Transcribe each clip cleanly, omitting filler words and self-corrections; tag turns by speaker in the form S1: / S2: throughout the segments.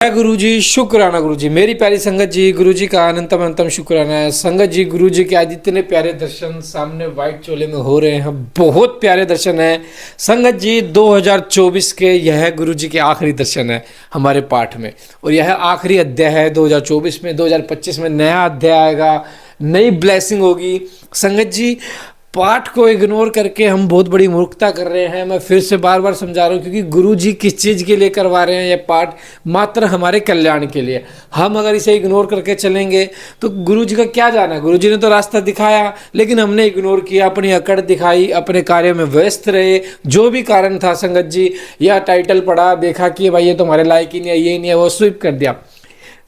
S1: जय गुरु जी, शुक्राना गुरु जी। मेरी प्यारी संगत जी, गुरु जी का अनंतम अनंतम शुक्राना है। संगत जी, गुरु जी के आज इतने प्यारे दर्शन सामने वाइट चोले में हो रहे हैं, बहुत प्यारे दर्शन है। संगत जी, 2024 के यह गुरु जी के आखिरी दर्शन है हमारे पाठ में, और यह आखिरी अध्याय है 2024 में। 2025 में नया अध्याय आएगा, नई ब्लेसिंग होगी। संगत जी, पाठ को इग्नोर करके हम बहुत बड़ी मूर्खता कर रहे हैं। मैं फिर से बार बार समझा रहा हूँ, क्योंकि गुरु जी किस चीज़ के लिए करवा रहे हैं ये पाठ? मात्र हमारे कल्याण के लिए। हम अगर इसे इग्नोर करके चलेंगे तो गुरु जी का क्या जाना है? गुरु जी ने तो रास्ता दिखाया, लेकिन हमने इग्नोर किया, अपनी अकड़ दिखाई, अपने कार्य में व्यस्त रहे। जो भी कारण था संगत जी, या टाइटल पढ़ा, देखा कि भाई ये तो हमारे लायक ही नहीं है, ये नहीं है, वो स्विप कर दिया।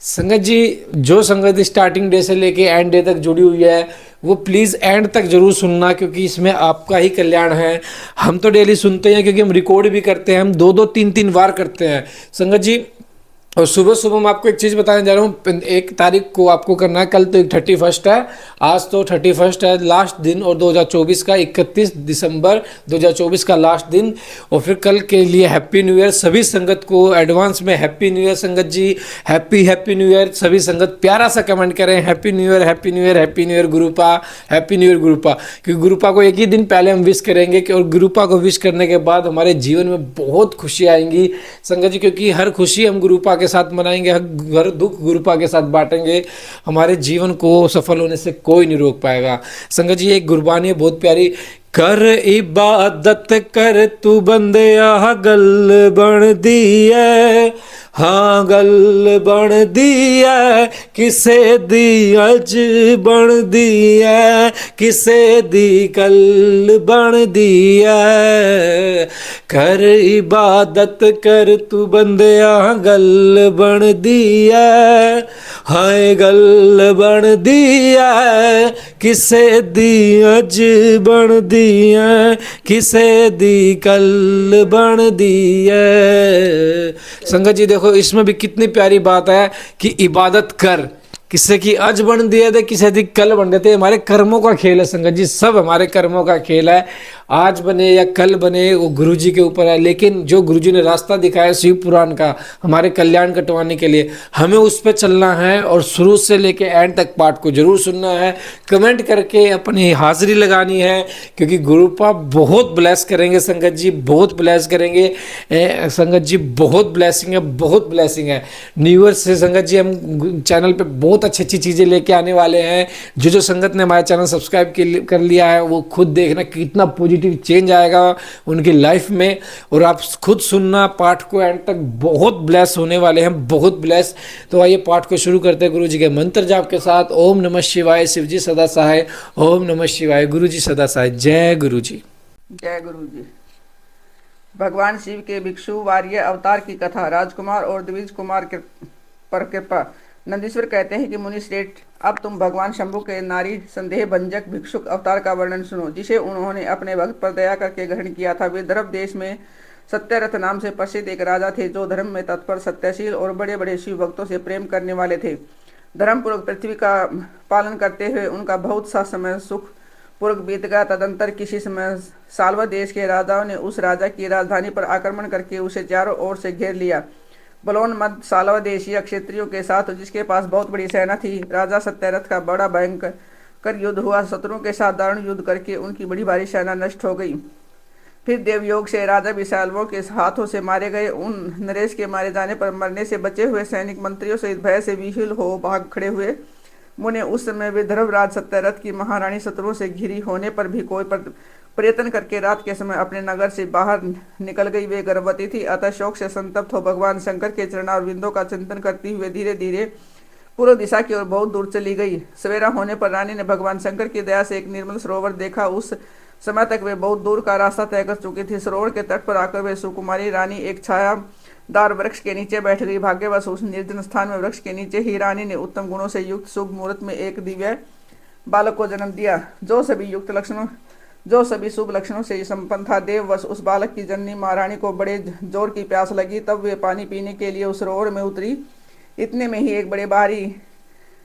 S1: संगत जी, जो संगत स्टार्टिंग डे से लेके एंड डे तक जुड़ी हुई है, वो प्लीज़ एंड तक जरूर सुनना, क्योंकि इसमें आपका ही कल्याण है। हम तो डेली सुनते हैं, क्योंकि हम रिकॉर्ड भी करते हैं, हम दो दो तीन तीन बार करते हैं संगत जी। और सुबह सुबह मैं आपको एक चीज़ बताने जा रहा हूँ। 1 तारीख को आपको करना है, कल तो 31 है, आज तो 31 है लास्ट दिन, और 2024 का 31 दिसंबर 2024 का लास्ट दिन। और फिर कल के लिए हैप्पी न्यू ईयर सभी संगत को, एडवांस में हैप्पी न्यू ईयर संगत जी। हैप्पी न्यू ईयर सभी संगत। प्यारा सा कमेंट करें, happy new year, happy new year, happy new year गुरुपा, हैप्पी न्यू ईयर गुरुपा। क्योंकि गुरुपा को एक ही दिन पहले हम विश करेंगे कि, और गुरुपा को विश करने के बाद हमारे जीवन में बहुत खुशी आएंगी संगत जी, क्योंकि हर खुशी हम गुरुपा के साथ मनाएंगे, हर दुख गुरुपा के साथ बांटेंगे। हमारे जीवन को सफल होने से कोई नहीं रोक पाएगा संगत जी। एक गुरबानी है बहुत प्यारी। कर इबादत कर तू बंदया, गल बन दी है, हाँ गल बन दी है, किसे दी अज बन दी है, किसे दी कल बन दी है। कर इबादत कर तू बंदया, गल बन दी है, हाय गल बन दी है, किसे दी अज बन दी है, किसे दी कल बन दी है। संगत जी देखो, इसमें भी कितनी प्यारी बात है कि इबादत कर, किसे की अज बन दिए थे, किसे दी कल बन देते। हमारे कर्मों का खेल है संगत जी, सब हमारे कर्मों का खेल है। आज बने या कल बने वो गुरु जी के ऊपर है, लेकिन जो गुरु जी ने रास्ता दिखाया शिव पुराण का हमारे कल्याण कटवाने के लिए, हमें उस पर चलना है। और शुरू से लेके एंड तक पाठ को जरूर सुनना है, कमेंट करके अपनी हाजिरी लगानी है, क्योंकि गुरुपा बहुत ब्लेस करेंगे संगत जी, बहुत ब्लेस करेंगे संगत जी। बहुत ब्लेसिंग है, बहुत ब्लेसिंग है। न्यू ईयर से संगत जी हम चैनल पे बहुत अच्छी अच्छी चीज़ें लेके आने वाले हैं। जो संगत ने हमारा चैनल सब्सक्राइब कर लिया है, वो खुद देखना कितना पॉजिटिव चेंज आएगा उनकी लाइफ में। और आप खुद सुनना पाठ को एंड तक, बहुत ब्लेस होने वाले हैं, बहुत ब्लेस। तो आइए पाठ को शुरू करते हैं गुरु जी के मंत्र जाप के साथ। ओम नमः शिवाय, शिव जी सदा सहाय। ओम नमः शिवाय, गुरु जी सदा सहाय। जय गुरु जी।
S2: जय गुरु जी। भगवान शिव के भिक्षु वार्य अवतार की कथा। राजकुमार और द्विज कुमार के पर कृपा। नंदीश्वर कहते हैं कि मुनि श्रेष्ठ, अब तुम भगवान शंभु के नारी संदेह भंजक भिक्षुक अवतार का वर्णन सुनो, जिसे उन्होंने अपने भक्त पर दया करके ग्रहण किया था। वे द्रव देश में सत्यरथ नाम से प्रसिद्ध एक राजा थे, जो धर्म में तत्पर, सत्यशील और बड़े बड़े शिव भक्तों से प्रेम करने वाले थे। धर्मपूर्वक पृथ्वी का पालन करते हुए उनका बहुत सा समय सुख पूर्वक बीत गया। तदंतर किसी समय साल्व देश के राजाओं ने उस राजा की राजधानी पर आक्रमण करके उसे चारों ओर से घेर लिया। बलोन्मद साल्व देशीय क्षत्रियों के साथ, जिसके पास बहुत बड़ी सेना थी, राजा सत्यरथ का बड़ा भयंकर युद्ध हुआ। शत्रुओं के साथ दारुण युद्ध करके उनकी बड़ी भारी सेना नष्ट हो गई। फिर देवयोग से राजा विशालवों के हाथों से मारे गए। उन नरेश के मारे जाने पर मरने से बचे हुए सैनिक मंत्रियों से भय से विह्वल हो भाग खड़े हुए। मुने उस समय विदर्भराज सत्यरथ की महारानी शत्रुओं से घिरी होने पर भी कोई प्रयत्न करके रात के समय अपने नगर से बाहर निकल गई। वे गर्भवती थी, अतः शोक से संतप्त हो भगवान शंकर के चरणारविंदों का चिंतन करती हुए धीरे धीरे पूर्व दिशा की ओर बहुत दूर चली गई। सवेरा होने पर रानी ने भगवान शंकर की दया से एक निर्मल सरोवर देखा। उस समय तक वे बहुत दूर का रास्ता तय कर चुकी थी। सरोवर के तट पर आकर वे सुकुमारी रानी एक छायादार वृक्ष के नीचे बैठ गई। भाग्यवश उस निर्जन स्थान में वृक्ष के नीचे ही रानी ने उत्तम गुणों से युक्त शुभ मुहूर्त में एक दिव्य बालक को जन्म दिया, जो सभी शुभ लक्षणों से संपन्न था। देववश उस बालक की जननी महारानी को बड़े जोर की प्यास लगी। तब वे पानी पीने के लिए उस सरोवर में उतरी। इतने में ही एक बड़े बाहरी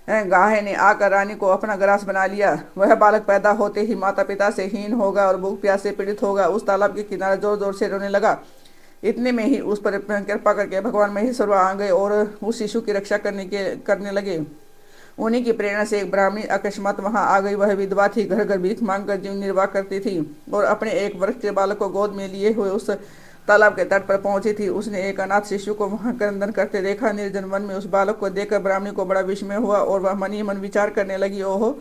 S2: गाय ने आकर रानी को अपना ग्रास बना लिया। वह बालक पैदा होते ही माता पिता से हीन होगा और भूख प्यास से पीड़ित होगा। उस तालाब के किनारे जोर जोर से रोने लगा। इतने में ही उस पर कृपा करके भगवान महेश्वर आ गए और उस शिशु की रक्षा करने लगे। उन्हीं की प्रेरणा से एक ब्राह्मणी अकस्मात वहां आ गई। वह विधवा थी, घर घर भीख मांगकर जीवन निर्वाह करती थी और अपने 1 वर्ष के बालक को गोद में लिए हुए उस तालाब के तट पर पहुंची थी। उसने एक अनाथ शिशु को वहां क्रंदन करते देखा। निर्जन वन में उस बालक को देखकर ब्राह्मणी को बड़ा विस्मय हुआ और वह मन ही मन विचार करने लगी, ओहो,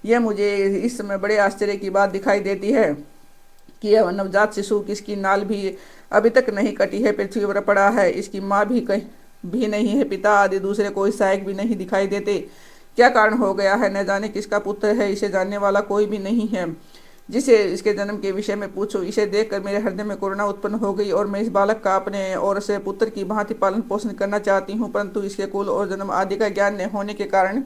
S2: यह मुझे इस समय बड़े आश्चर्य की बात दिखाई देती है कि यह नवजात शिशु, किसकी नाल भी अभी तक नहीं कटी है, पृथ्वी पर पड़ा है। इसकी माँ भी कहीं भी नहीं है, पिता आदि दूसरे कोई सहायक भी नहीं दिखाई देते। क्या कारण हो गया है? न जाने किसका पुत्र है, इसे जानने वाला कोई भी नहीं है जिसे इसके जन्म के विषय में पूछूं। इसे देखकर मेरे हृदय में करुणा उत्पन्न हो गई और मैं इस बालक का अपने और से पुत्र की भांति पालन पोषण करना चाहती हूँ, परंतु इसके कुल और जन्म आदि का ज्ञान न होने के कारण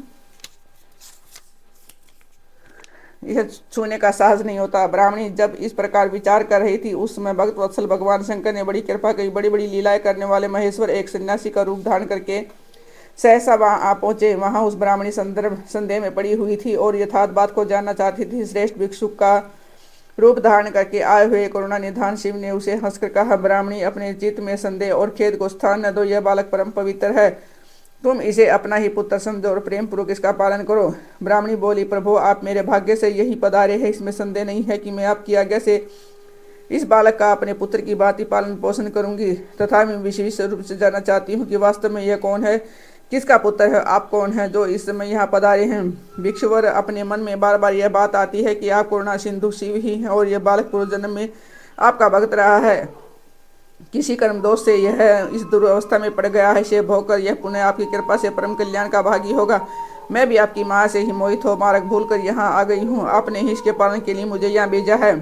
S2: यह छूने का साहस नहीं होता। ब्राह्मणी जब इस प्रकार विचार कर रही थी, उस समय भक्त वत्सल भगवान शंकर ने बड़ी कृपा की। बड़ी बड़ी लीलाएं करने वाले महेश्वर एक सन्यासी का रूप धारण करके सहसा वहां आ पहुंचे। वहां उस ब्राह्मणी संदेह में पड़ी हुई थी और यथार्थ बात को जानना चाहती थी। श्रेष्ठ भिक्षु का रूप धारण करके आए हुए करुणा निधान शिव ने उसे हंसकर कहा, ब्राह्मणी, अपने चित्त में संदेह और खेद को स्थान न दो। यह बालक परम पवित्र है, तुम इसे अपना ही पुत्र समझो और प्रेम पूर्वक इसका पालन करो। ब्राह्मणी बोली, प्रभु, आप मेरे भाग्य से यही पधारे हैं। इसमें संदेह नहीं है कि मैं आपकी आज्ञा से इस बालक का अपने पुत्र की भांति पालन पोषण करूंगी। तथा मैं विशेष रूप से जानना चाहती हूँ कि वास्तव में यह कौन है, किसका पुत्र है, आप कौन है जो इस समय यहाँ पधारे हैं। भिक्षुवर, अपने मन में बार बार यह बात आती है कि आप करुणा सिंधु शिव ही हैं और यह बालक पूर्व जन्म में आपका भक्त रहा है। किसी कर्म दोष से यह इस दुर्वस्था में पड़ गया है। इसे भोगकर यह पुनः आपकी कृपा से परम कल्याण का भागी होगा। मैं भी आपकी माँ से ही मोहित हो मार्ग भूल कर यहाँ आ गई हूँ। आपने ही इसके पालन के लिए मुझे यहाँ भेजा है।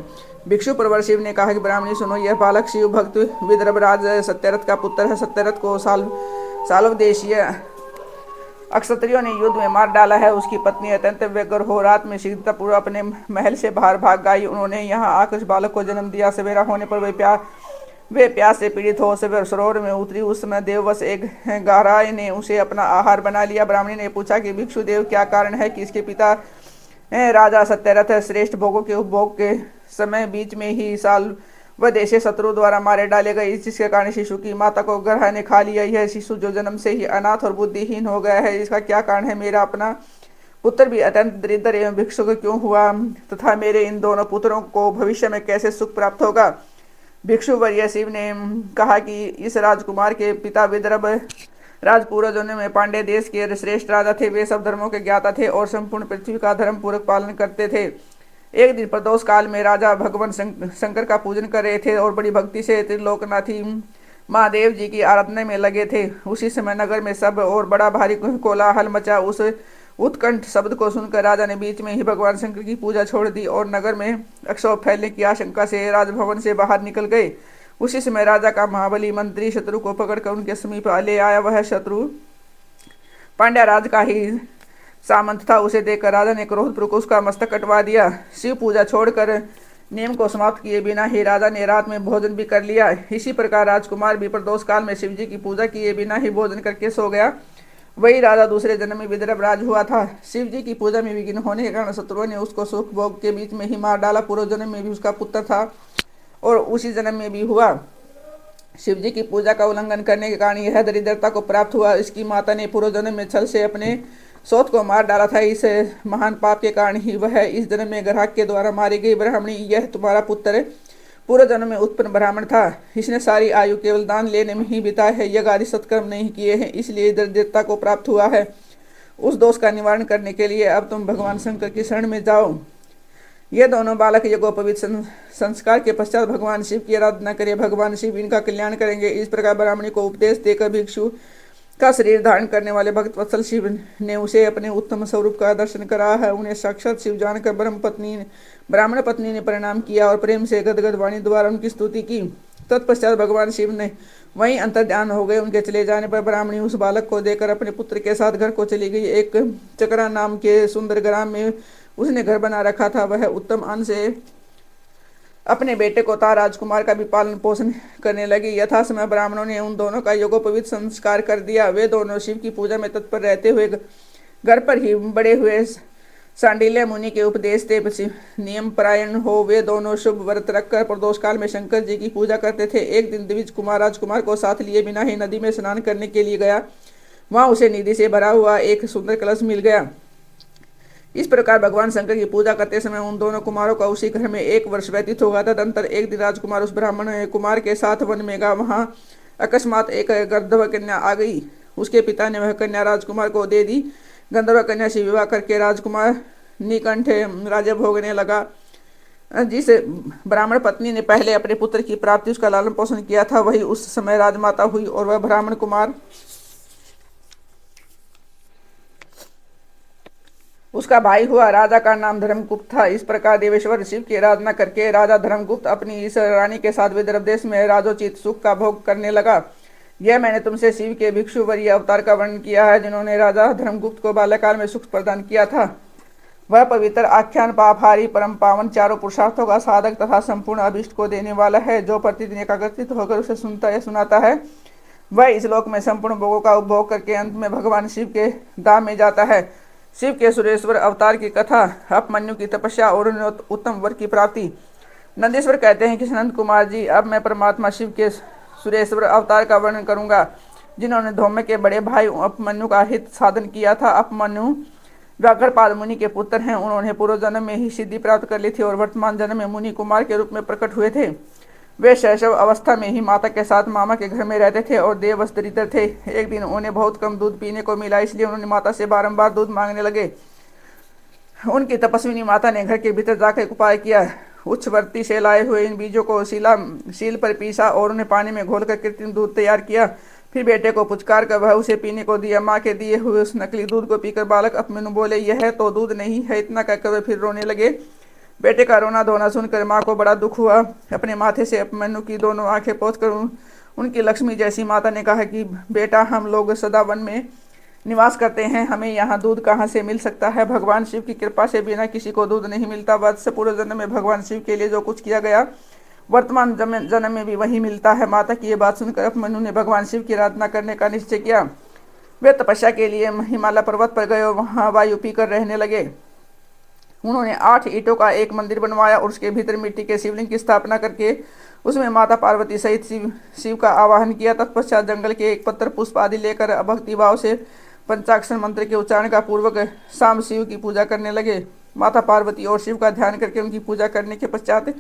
S2: भिक्षु प्रवर शिव ने कहा कि ब्राह्मणी सुनो, यह बालक शिव भक्त विदर्भराज सत्यरथ का पुत्र है। सत्यरथ को साल्वदेशीय अक्षत्रियों ने युद्ध में मार डाला है। उसकी पत्नी अत्यंत व्यग्र हो रात में शीघ्रतापूर्वक अपने महल से बाहर भाग गई। उन्होंने यहाँ आकर उस बालक को जन्म दिया। सवेरा होने पर वे प्यास से पीड़ित हो सरोवर में उतरी। उस समय देववश एक गहराई ने उसे अपना आहार बना लिया। ब्राह्मणी ने पूछा कि भिक्षु देव, क्या कारण है कि इसके पिता राजा सत्यरथ श्रेष्ठ भोगों के उपभोग के समय बीच में ही साल वह देशे शत्रु द्वारा मारे डाले गए, जिसके कारण शिशु की माता को ग्रह ने खा लिया। यह शिशु जो जन्म से ही अनाथ और बुद्धिहीन हो गया है, इसका क्या कारण है? मेरा अपना पुत्र भी अत्यंत दरिद्र एवं भिक्षुक क्यों हुआ तथा मेरे इन दोनों पुत्रों को भविष्य में कैसे सुख प्राप्त होगा? भिक्षु वर्य शिव ने कहा कि इस राजकुमार के पिता विदर्भ राजपूर्व जन्म में पांड्य देश के श्रेष्ठ राजा थे। वे सब धर्मों के ज्ञाता थे और संपूर्ण पृथ्वी का धर्म पूर्वक पालन करते थे। एक दिन प्रदोष काल में राजा भगवान शंकर का पूजन कर रहे थे और बड़ी भक्ति से त्रिलोकनाथी महादेव जी की आराधना में लगे थे। उसी समय नगर में सब और बड़ा भारी कोलाहल मचा। उस उत्कंठ शब्द को सुनकर राजा ने बीच में ही भगवान शंकर की पूजा छोड़ दी और नगर में अक्षोभ फैलने की आशंका से राजभवन से बाहर निकल गए। उसी समय राजा का महाबली मंत्री शत्रु को पकड़कर उनके समीप ले आया। वह शत्रु पांड्या राज का ही सामंत था। उसे देखकर राजा ने क्रोधपूर्वक उसका मस्तक कटवा दिया। शिव पूजा छोड़कर नियम को समाप्त किए बिना ही राजा ने रात में भोजन भी कर लिया। इसी प्रकार राजकुमार भी प्रदोष काल में शिव जी की पूजा किए बिना ही भोजन करके सो गया। वही राजा दूसरे जन्म में विदर्भ राज हुआ था। शिव जी की पूजा में विघ्न होने के कारण शत्रुओं ने उसको सुख भोग के बीच में ही मार डाला। पूर्व जन्म में भी उसका पुत्र था और उसी जन्म में भी हुआ। शिव जी की पूजा का उल्लंघन करने के कारण यह दरिद्रता को प्राप्त हुआ। इसकी माता ने पूर्व जन्म में छल से अपने सौत को मार डाला था। इस महान पाप के कारण ही वह इस जन्म में ग्राहक के द्वारा मारी गई। ब्राह्मणी, यह तुम्हारा पुत्र पूर्व जन्म में उत्पन्न ब्राह्मण था। इसने सारी आयु केवल दान लेने में ही बिताई है, यज्ञ आदि सत्कर्म नहीं किए हैं, इसलिए दरिद्रता को प्राप्त हुआ है। उस दोष का निवारण करने के लिए अब तुम भगवान शंकर की शरण में जाओ। ये दोनों बालक यज्ञोपवीत संस्कार के पश्चात भगवान शिव की आराधना करें। भगवान शिव इनका कल्याण करेंगे। इस प्रकार ब्राह्मणी को उपदेश देकर भिक्षु का शरीर धारण करने वाले भक्त वत्सल शिव ने उसे अपने उत्तम स्वरूप का दर्शन करा है। उन्हें साक्षात शिव जानकर ब्राह्मण पत्नी ने प्रणाम किया और प्रेम से गदगद वाणी द्वारा उनकी स्तुति की। तत्पश्चात भगवान शिव ने वहीं अंतर्ध्यान हो गए। उनके चले जाने पर ब्राह्मणी उस बालक को देकर अपने पुत्र के साथ घर को चली गई। एक चकरा नाम के सुंदर ग्राम में उसने घर बना रखा था। वह उत्तम अन्न से अपने बेटे को था राजकुमार का भी पालन पोषण करने लगी। यथा समय ब्राह्मणों ने उन दोनों का यज्ञोपवीत संस्कार कर दिया। वे दोनों शिव की पूजा में तत्पर रहते हुए घर पर ही बड़े हुए सांडिल्य मुनि के उपदेश से नियम परायण हो वे दोनों शुभ व्रत रखकर प्रदोष काल में शंकर जी की पूजा करते थे। एक दिन द्विज कुमार राजकुमार को साथ लिए बिना ही नदी में स्नान करने के लिए गया। वहां उसे निधि से भरा हुआ एक सुंदर कलश मिल गया। इस प्रकार भगवान शंकर की पूजा करते समय उन दोनों कुमारों का उसी घर में 1 वर्ष व्यतीत हो गया। तदंतर एक दिन राजकुमार उस ब्राह्मण कुमार के साथ वन में गया। वहां अकस्मात एक गंधर्व कन्या आ गई। उसके पिता ने वह कन्या राजकुमार को दे दी। गंधर्व कन्या से विवाह करके राजकुमार निकंठ राज्य भोगने लगा। जिस ब्राह्मण पत्नी ने पहले अपने पुत्र की प्राप्ति उसका लालन पोषण किया था वही उस समय राजमाता हुई और वह ब्राह्मण कुमार उसका भाई हुआ। राजा का नाम धर्मगुप्त था। इस प्रकार देवेश्वर शिव की आराधना करके राजा धर्मगुप्त अपनी इस रानी के साथ विदर्भ देश में राजोचित सुख का भोग करने लगा। यह मैंने तुमसे शिव के भिक्षु वरीय अवतार का वर्णन किया है जिन्होंने राजा धर्मगुप्त को बाल्यकाल में सुख प्रदान किया था। वह पवित्र आख्यान पापहारी परम पावन चारों पुरुषार्थों का साधक तथा संपूर्ण अभिष्ट को देने वाला है। जो प्रतिदिन एकाग्रचित होकर उसे सुनता या सुनाता है वह इस लोक में संपूर्ण भोगों का उपभोग करके अंत में भगवान शिव के धाम में जाता है। शिव के सुरेश्वर अवतार की कथा, अपमन्यु की तपस्या और उत्तम वर की प्राप्ति। नंदीश्वर कहते हैं कि नंद कुमार जी, अब मैं परमात्मा शिव के सुरेश्वर अवतार का वर्णन करूंगा जिन्होंने धौम्य के बड़े भाई अपमन्यु का हित साधन किया था। अपमन्यु व्याघ्रपाद मुनि के पुत्र हैं। उन्होंने पूर्व जन्म में ही सिद्धि प्राप्त कर ली थी और वर्तमान जन्म में मुनि कुमार के रूप में प्रकट हुए थे। वे शैशव अवस्था में ही माता के साथ मामा के घर में रहते थे और देववश दरिद्र थे। एक दिन उन्हें बहुत कम दूध पीने को मिला, इसलिए उन्होंने माता से बारंबार दूध मांगने लगे। उनकी तपस्विनी माता ने घर के भीतर जाकर एक उपाय किया। उच्चवर्ती से लाए हुए इन बीजों को शील पर पीसा और उन्हें पानी में घोलकर कृत्रिम दूध तैयार किया। फिर बेटे को पुचकार कर वह उसे पीने को दिया। माँ के दिए हुए उस नकली दूध को पीकर बालक अपमन्यु बोले, यह तो दूध नहीं है। इतना कहकर वे फिर रोने लगे। बेटे का रोना धोना सुनकर माँ को बड़ा दुख हुआ। अपने माथे से अपमन्यु की दोनों आंखें पोंछकर उनकी लक्ष्मी जैसी माता ने कहा कि बेटा, हम लोग सदा वन में निवास करते हैं, हमें यहाँ दूध कहाँ से मिल सकता है। भगवान शिव की कृपा से बिना किसी को दूध नहीं मिलता। वत्स पूर्व जन्म में भगवान शिव के लिए जो कुछ किया गया वर्तमान जन्म में भी वही मिलता है। माता की ये बात सुनकर अपमन्यु ने भगवान शिव की आराधना करने का निश्चय किया। वे तपस्या के लिए हिमालय पर्वत पर गए और वहाँ वायु पीकर रहने लगे। उन्होंने 8 ईंटों का एक मंदिर बनवाया और उसके भीतर मिट्टी के शिवलिंग की स्थापना करके उसमें माता पार्वती सहित शिव का आवाहन किया। तत्पश्चात जंगल के एक पत्र पुष्प आदि लेकर भक्ति भाव से पंचाक्षर मंत्र के उच्चारण का पूर्वक शाम शिव की पूजा करने लगे। माता पार्वती और शिव का ध्यान करके उनकी पूजा करने के पश्चात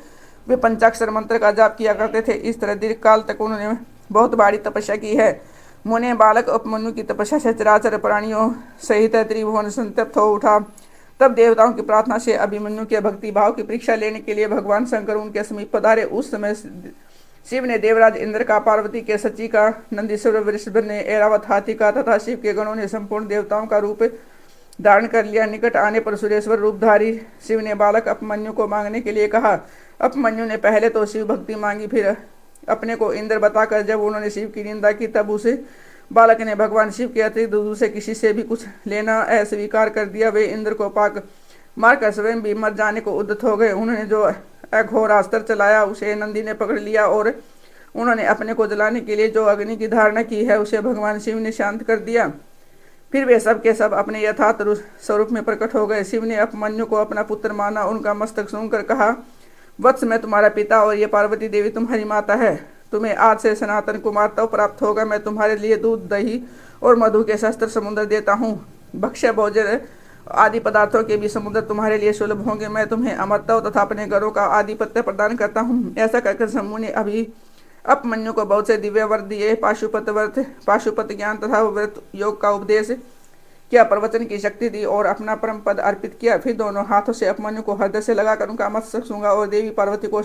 S2: वे पंचाक्षर मंत्र का जाप किया करते थे। इस तरह दीर्घ काल तक उन्होंने बहुत भारी तपस्या की है। मुने बालक उपमन्यु की तपस्या से चराचर प्राणियों सहित त्रिभुवन संतप्त हो उठा। तब देवताओं की प्रार्थना से अभिमन्यु के भक्ति भाव की परीक्षा लेने के लिए भगवान शंकर उनके समीप पधारे। उस समय शिव ने देवराज इंद्र का, पार्वती के सची का, नंदीश्वर वृषभ ने ऐरावत हाथी का तथा शिव के गणों ने संपूर्ण देवताओं का रूप धारण कर लिया। निकट आने पर सुरेश्वर रूपधारी शिव ने बालक अपमन्यु को मांगने के लिए कहा। अपमन्यु ने पहले तो शिव भक्ति मांगी, फिर अपने को इंद्र बताकर जब उन्होंने शिव की निंदा की तब उसे बालक ने भगवान शिव के अतिरिक्त दूसरे किसी से भी कुछ लेना अस्वीकार कर दिया। वे इंद्र को पाक मारकर स्वयं भी मर जाने को उद्यत हो गए। उन्होंने जो अघोर अस्त्र चलाया उसे नंदी ने पकड़ लिया और उन्होंने अपने को जलाने के लिए जो अग्नि की धारणा की है उसे भगवान शिव ने शांत कर दिया। फिर वे सब के सब अपने यथार्थ स्वरूप में प्रकट हो गए। शिव ने अपमन्यु को अपना पुत्र माना। उनका मस्तक सूंघकर कहा, वत्स मैं तुम्हारा पिता और ये पार्वती देवी तुम्हारी माता है। तुम्हें आज से सनातन कुमार तब प्राप्त होगा। मैं तुम्हारे लिए दूध, दही और मधु के शस्त्र समुद्र देता हूँ। भक्ष्य भोजन आदि पदार्थों के भी समुद्र तुम्हारे लिए सुलभ होंगे। मैं तुम्हें अमरत्व तथा अपने घरों का आधिपत्य प्रदान करता हूँ। ऐसा कहकर शंभु ने अभी अपमन्यु को बहुत से दिव्य वर दिए। पाशुपत ज्ञान तथा व्रत योग का उपदेश किया, प्रवचन की शक्ति दी और अपना परम पद अर्पित किया। फिर दोनों हाथों से अपमन्यु को हृदय से लगाकर उनका मस्तक सूंघा और देवी पार्वती को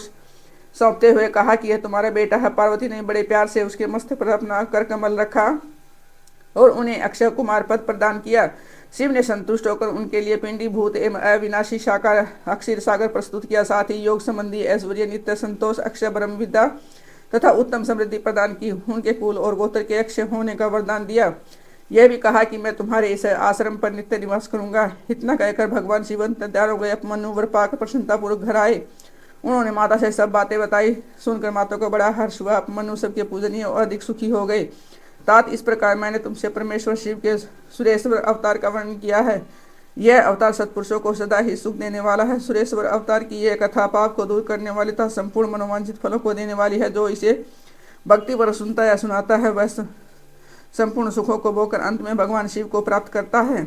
S2: सौंपते हुए कहा कि यह तुम्हारा बेटा है। पार्वती ने बड़े प्यार से उसके मस्तक पर अपना कर कमल रखा और उन्हें अक्षय कुमार पद प्रदान किया। शिव ने संतुष्ट होकर उनके लिए पिंडी भूत एवं अविनाशी साकार अक्षीर सागर प्रस्तुत किया। साथ ही योग संबंधी ऐश्वर्य, नित्य संतोष, अक्षय ब्रह्म विद्या तथा उत्तम समृद्धि प्रदान की। उनके कुल और गोत्र के अक्षय होने का वरदान दिया। यह भी कहा कि मैं तुम्हारे इस आश्रम पर नित्य निवास करूंगा। इतना कहकर भगवान शिव तैयार हो गए। अपमन्यु वर पाकर प्रसन्नतापूर्वक घर आए। उन्होंने माता से सब बातें बताई। सुनकर माता को बड़ा हर्ष हुआ। अपमन्यु सबके पूजनीय और अधिक सुखी हो गए। तात इस प्रकार मैंने तुमसे परमेश्वर शिव के सुरेश्वर अवतार का वर्णन किया है। यह अवतार सत्पुरुषों को सदा ही सुख देने वाला है। सुरेश्वर अवतार की यह कथा पाप को दूर करने वाली तथा संपूर्ण मनोवांछित फलों को देने वाली है। जो इसे भक्ति पर सुनता या सुनाता है वह संपूर्ण सुखों को बोकर अंत में भगवान शिव को प्राप्त करता है।